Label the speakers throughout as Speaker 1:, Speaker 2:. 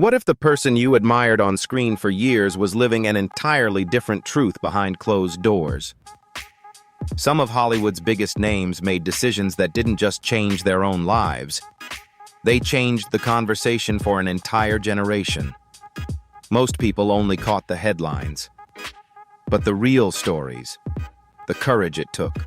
Speaker 1: What if the person you admired on screen for years was living an entirely different truth behind closed doors? Some of Hollywood's biggest names made decisions that didn't just change their own lives. They changed the conversation for an entire generation. Most people only caught the headlines. But the real stories, the courage it took,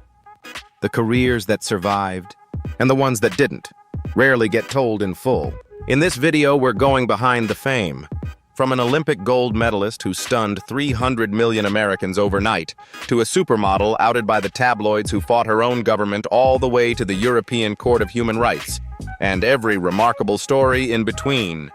Speaker 1: the careers that survived, and the ones that didn't, rarely get told in full. In this video, we're going behind the fame. From an Olympic gold medalist who stunned 300 million Americans overnight, to a supermodel outed by the tabloids who fought her own government all the way to the European Court of Human Rights, and every remarkable story in between.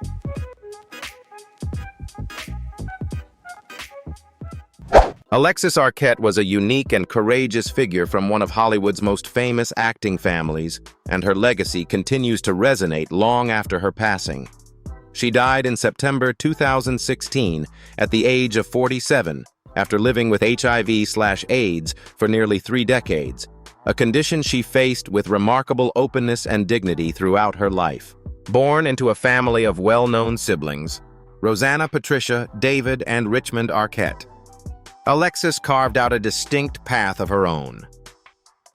Speaker 1: Alexis Arquette was a unique and courageous figure from one of Hollywood's most famous acting families, and her legacy continues to resonate long after her passing. She died in September 2016 at the age of 47 after living with HIV/AIDS for nearly 3 decades, a condition she faced with remarkable openness and dignity throughout her life. Born into a family of well-known siblings, Rosanna, Patricia, David, and Richmond Arquette, Alexis carved out a distinct path of her own.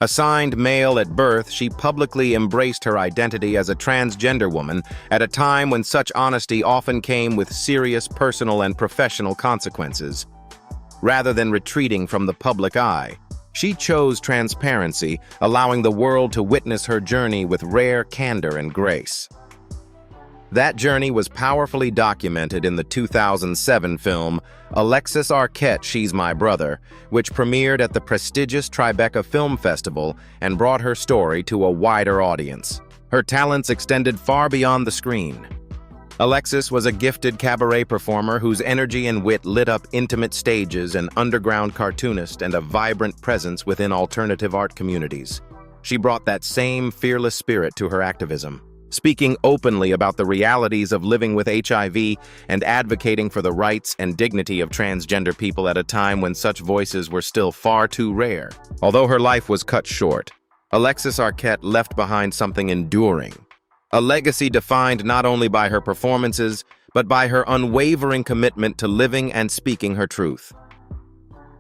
Speaker 1: Assigned male at birth, she publicly embraced her identity as a transgender woman at a time when such honesty often came with serious personal and professional consequences. Rather than retreating from the public eye, she chose transparency, allowing the world to witness her journey with rare candor and grace. That journey was powerfully documented in the 2007 film Alexis Arquette, She's My Brother, which premiered at the prestigious Tribeca Film Festival and brought her story to a wider audience. Her talents extended far beyond the screen. Alexis was a gifted cabaret performer whose energy and wit lit up intimate stages, an underground cartoonist, and a vibrant presence within alternative art communities. She brought that same fearless spirit to her activism, speaking openly about the realities of living with HIV and advocating for the rights and dignity of transgender people at a time when such voices were still far too rare. Although her life was cut short, Alexis Arquette left behind something enduring, a legacy defined not only by her performances, but by her unwavering commitment to living and speaking her truth.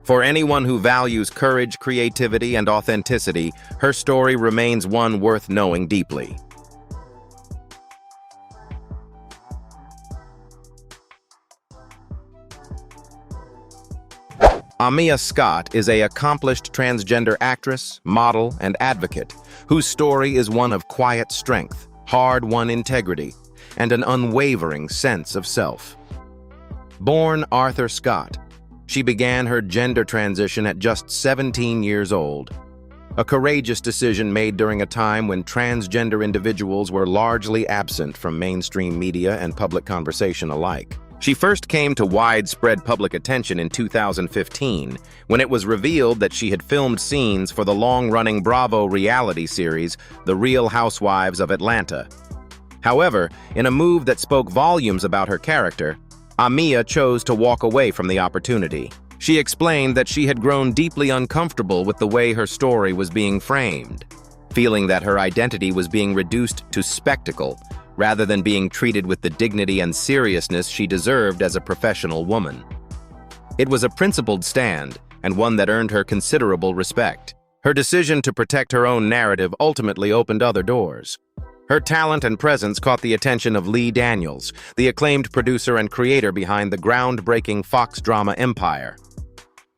Speaker 1: For anyone who values courage, creativity, and authenticity, her story remains one worth knowing deeply. Amiyah Scott is an accomplished transgender actress, model, and advocate whose story is one of quiet strength, hard-won integrity, and an unwavering sense of self. Born Arthur Scott, she began her gender transition at just 17 years old, a courageous decision made during a time when transgender individuals were largely absent from mainstream media and public conversation alike. She first came to widespread public attention in 2015, when it was revealed that she had filmed scenes for the long-running Bravo reality series, The Real Housewives of Atlanta. However, in a move that spoke volumes about her character, Amiyah chose to walk away from the opportunity. She explained that she had grown deeply uncomfortable with the way her story was being framed, feeling that her identity was being reduced to spectacle, rather than being treated with the dignity and seriousness she deserved as a professional woman. It was a principled stand, and one that earned her considerable respect. Her decision to protect her own narrative ultimately opened other doors. Her talent and presence caught the attention of Lee Daniels, the acclaimed producer and creator behind the groundbreaking Fox drama Empire.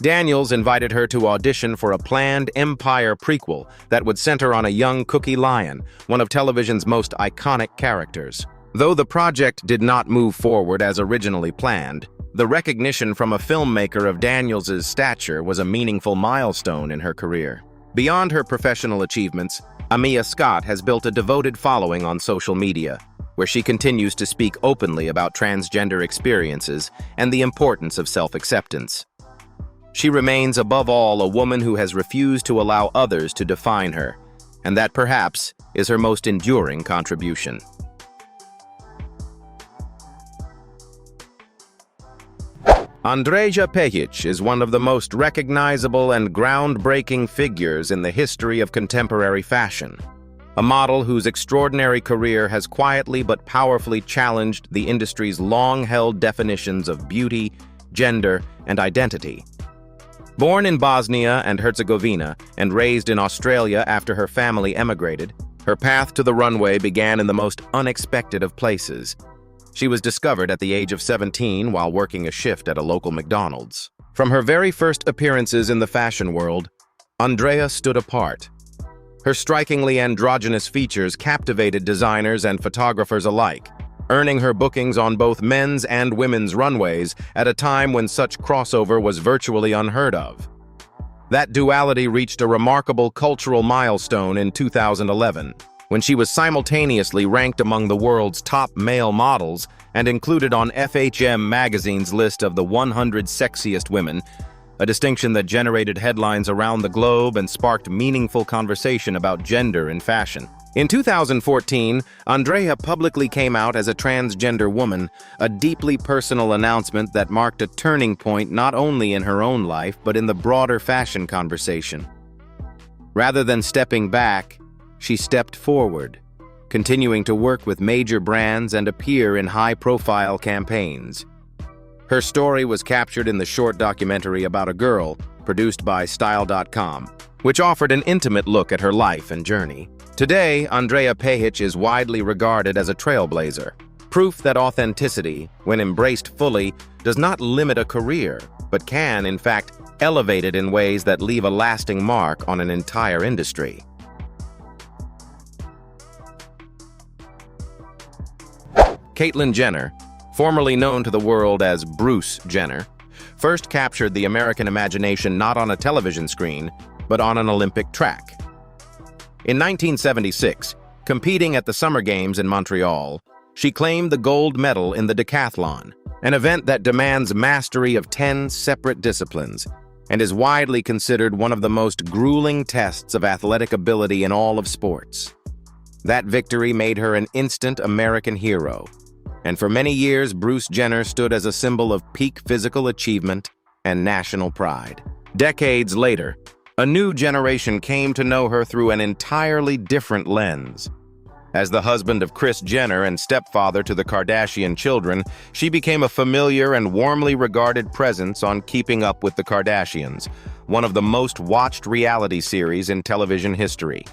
Speaker 1: Daniels invited her to audition for a planned Empire prequel that would center on a young Cookie Lion, one of television's most iconic characters. Though the project did not move forward as originally planned, the recognition from a filmmaker of Daniels' stature was a meaningful milestone in her career. Beyond her professional achievements, Amiyah Scott has built a devoted following on social media, where she continues to speak openly about transgender experiences and the importance of self-acceptance. She remains above all a woman who has refused to allow others to define her, and that perhaps is her most enduring contribution. Andreja Pejić is one of the most recognizable and groundbreaking figures in the history of contemporary fashion. a model whose extraordinary career has quietly but powerfully challenged the industry's long-held definitions of beauty, gender, and identity. Born in Bosnia and Herzegovina and raised in Australia after her family emigrated, her path to the runway began in the most unexpected of places. She was discovered at the age of 17 while working a shift at a local McDonald's. From her very first appearances in the fashion world, Andreja stood apart. Her strikingly androgynous features captivated designers and photographers alike, earning her bookings on both men's and women's runways at a time when such crossover was virtually unheard of. That duality reached a remarkable cultural milestone in 2011, when she was simultaneously ranked among the world's top male models and included on FHM magazine's list of the 100 sexiest women, a distinction that generated headlines around the globe and sparked meaningful conversation about gender in fashion. In 2014, Andreja publicly came out as a transgender woman, a deeply personal announcement that marked a turning point not only in her own life but in the broader fashion conversation. Rather than stepping back, she stepped forward, continuing to work with major brands and appear in high-profile campaigns. Her story was captured in the short documentary about a girl, produced by Style.com, which offered an intimate look at her life and journey. Today, Andreja Pejić is widely regarded as a trailblazer, proof that authenticity, when embraced fully, does not limit a career, but can, in fact, elevate it in ways that leave a lasting mark on an entire industry. Caitlyn Jenner, formerly known to the world as Bruce Jenner, first captured the American imagination not on a television screen, but on an Olympic track. In 1976, competing at the Summer Games in Montreal, she claimed the gold medal in the decathlon, an event that demands mastery of 10 separate disciplines and is widely considered one of the most grueling tests of athletic ability in all of sports. That victory made her an instant American hero, and for many years, Bruce Jenner stood as a symbol of peak physical achievement and national pride. Decades later, a new generation came to know her through an entirely different lens. As the husband of Kris Jenner and stepfather to the Kardashian children, she became a familiar and warmly regarded presence on Keeping Up with the Kardashians, one of the most watched reality series in television history.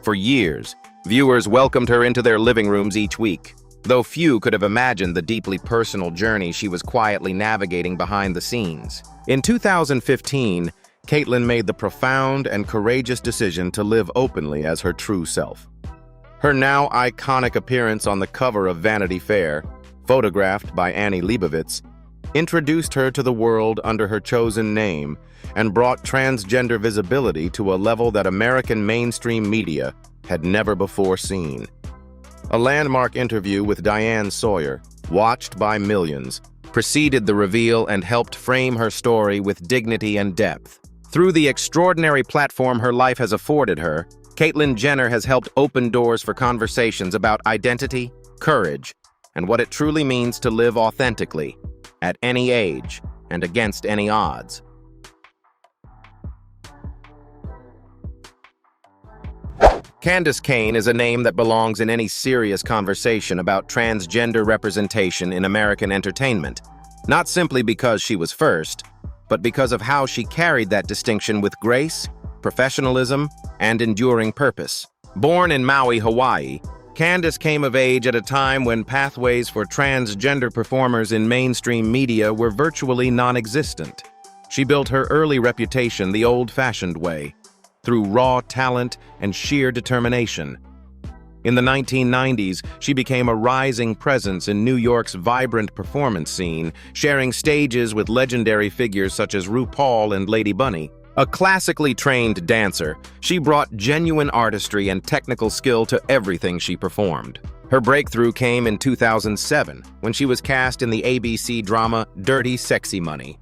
Speaker 1: For years, viewers welcomed her into their living rooms each week, though few could have imagined the deeply personal journey she was quietly navigating behind the scenes. In 2015, Caitlyn made the profound and courageous decision to live openly as her true self. Her now iconic appearance on the cover of Vanity Fair, photographed by Annie Leibovitz, introduced her to the world under her chosen name and brought transgender visibility to a level that American mainstream media had never before seen. A landmark interview with Diane Sawyer, watched by millions, preceded the reveal and helped frame her story with dignity and depth. Through the extraordinary platform her life has afforded her, Caitlyn Jenner has helped open doors for conversations about identity, courage, and what it truly means to live authentically, at any age and against any odds. Candis Cayne is a name that belongs in any serious conversation about transgender representation in American entertainment, not simply because she was first, but because of how she carried that distinction with grace, professionalism, and enduring purpose. Born in Maui, Hawaii, Candis came of age at a time when pathways for transgender performers in mainstream media were virtually non-existent. She built her early reputation the old-fashioned way, through raw talent and sheer determination. In the 1990s, she became a rising presence in New York's vibrant performance scene, sharing stages with legendary figures such as RuPaul and Lady Bunny. A classically trained dancer, she brought genuine artistry and technical skill to everything she performed. Her breakthrough came in 2007, when she was cast in the ABC drama Dirty Sexy Money.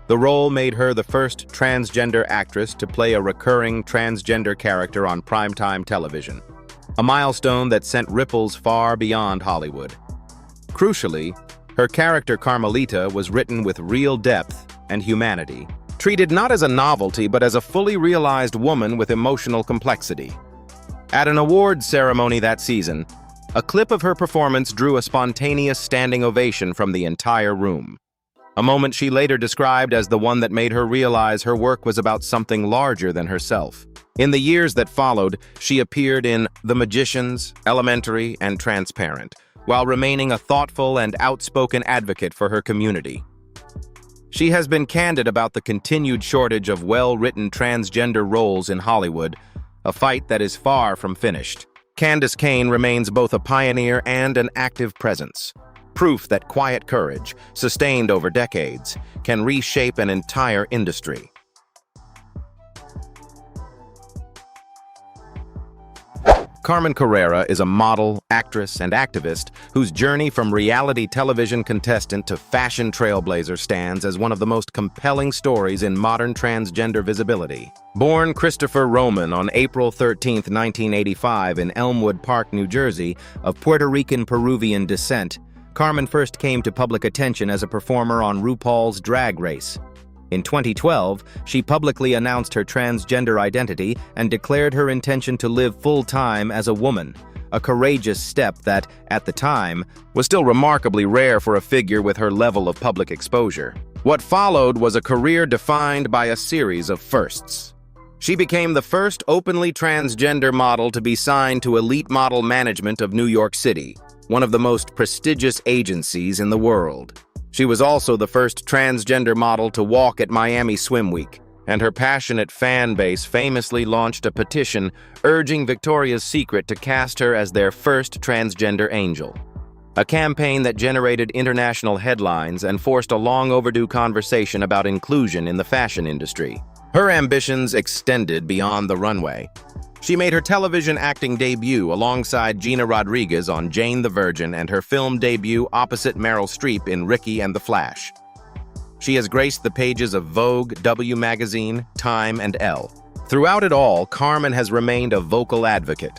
Speaker 1: The role made her the first transgender actress to play a recurring transgender character on primetime television, a milestone that sent ripples far beyond Hollywood. Crucially, her character Carmelita was written with real depth and humanity, treated not as a novelty but as a fully realized woman with emotional complexity. At an awards ceremony that season, a clip of her performance drew a spontaneous standing ovation from the entire room. A moment she later described as the one that made her realize her work was about something larger than herself. In the years that followed, she appeared in The Magicians, Elementary, and Transparent, while remaining a thoughtful and outspoken advocate for her community. She has been candid about the continued shortage of well-written transgender roles in Hollywood, a fight that is far from finished. Candis Cayne remains both a pioneer and an active presence, proof that quiet courage, sustained over decades, can reshape an entire industry. Carmen Carrera is a model, actress, and activist whose journey from reality television contestant to fashion trailblazer stands as one of the most compelling stories in modern transgender visibility. Born Christopher Roman on April 13, 1985 in Elmwood Park, New Jersey, of Puerto Rican Peruvian descent, Carmen first came to public attention as a performer on RuPaul's Drag Race. In 2012, she publicly announced her transgender identity and declared her intention to live full-time as a woman, a courageous step that, at the time, was still remarkably rare for a figure with her level of public exposure. What followed was a career defined by a series of firsts. She became the first openly transgender model to be signed to Elite Model Management of New York City, one of the most prestigious agencies in the world. She was also the first transgender model to walk at Miami Swim Week, and her passionate fan base famously launched a petition urging Victoria's Secret to cast her as their first transgender angel. A campaign that generated international headlines and forced a long-overdue conversation about inclusion in the fashion industry. Her ambitions extended beyond the runway. She made her television acting debut alongside Gina Rodriguez on Jane the Virgin and her film debut opposite Meryl Streep in Ricky and the Flash. She has graced the pages of Vogue, W Magazine, Time, and Elle. Throughout it all, Carmen has remained a vocal advocate,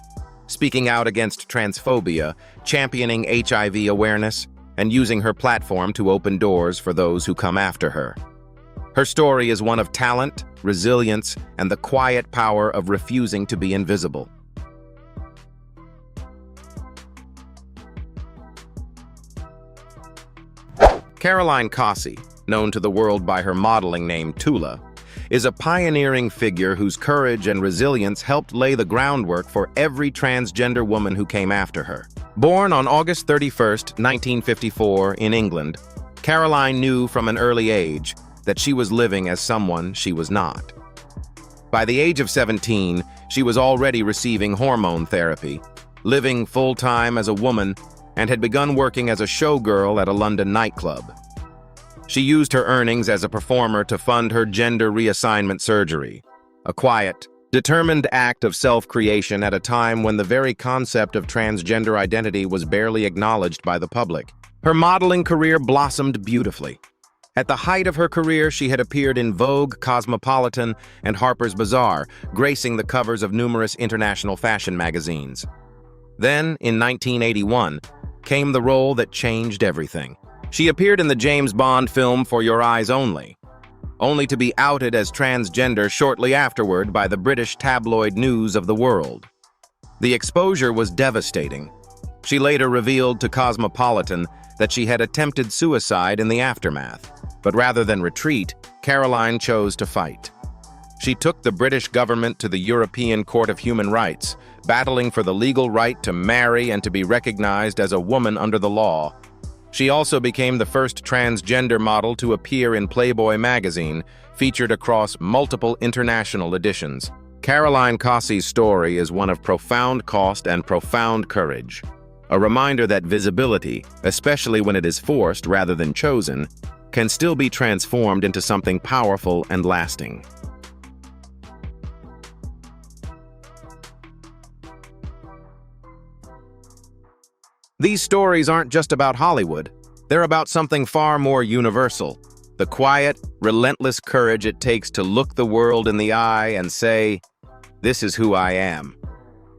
Speaker 1: speaking out against transphobia, championing HIV awareness, and using her platform to open doors for those who come after her. Her story is one of talent, resilience, and the quiet power of refusing to be invisible. Caroline Cossey, known to the world by her modeling name Tula, is a pioneering figure whose courage and resilience helped lay the groundwork for every transgender woman who came after her. Born on August 31, 1954, in England, Caroline knew from an early age that she was living as someone she was not. By the age of 17, she was already receiving hormone therapy, living full-time as a woman, and had begun working as a showgirl at a London nightclub. She used her earnings as a performer to fund her gender reassignment surgery, a quiet, determined act of self-creation at a time when the very concept of transgender identity was barely acknowledged by the public. Her modeling career blossomed beautifully. At the height of her career, she had appeared in Vogue, Cosmopolitan, and Harper's Bazaar, gracing the covers of numerous international fashion magazines. Then, in 1981, came the role that changed everything. She appeared in the James Bond film For Your Eyes Only to be outed as transgender shortly afterward by the British tabloid News of the World. The exposure was devastating. She later revealed to Cosmopolitan that she had attempted suicide in the aftermath. But rather than retreat, Caroline chose to fight. She took the British government to the European Court of Human Rights, battling for the legal right to marry and to be recognized as a woman under the law. She also became the first transgender model to appear in Playboy magazine, featured across multiple international editions. Caroline Cossey's story is one of profound cost and profound courage. A reminder that visibility, especially when it is forced rather than chosen, can still be transformed into something powerful and lasting. These stories aren't just about Hollywood. They're about something far more universal. The quiet, relentless courage it takes to look the world in the eye and say, "This is who I am."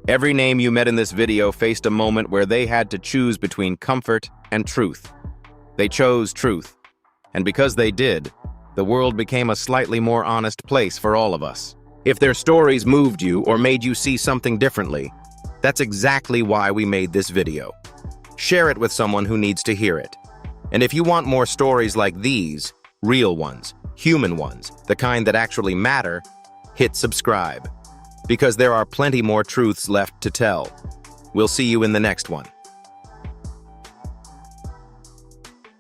Speaker 1: Every name you met in this video faced a moment where they had to choose between comfort and truth. They chose truth. And because they did, the world became a slightly more honest place for all of us. If their stories moved you or made you see something differently, That's exactly why we made this video. Share it with someone who needs to hear it. And if you want more stories like these, real ones, human ones, the kind that actually matter, hit subscribe. Because there are plenty more truths left to tell. We'll see you in the next one.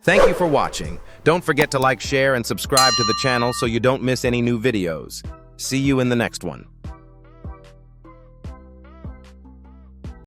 Speaker 1: Thank you for watching. Don't forget to like, share, and subscribe to the channel so you don't miss any new videos. See you in the next one.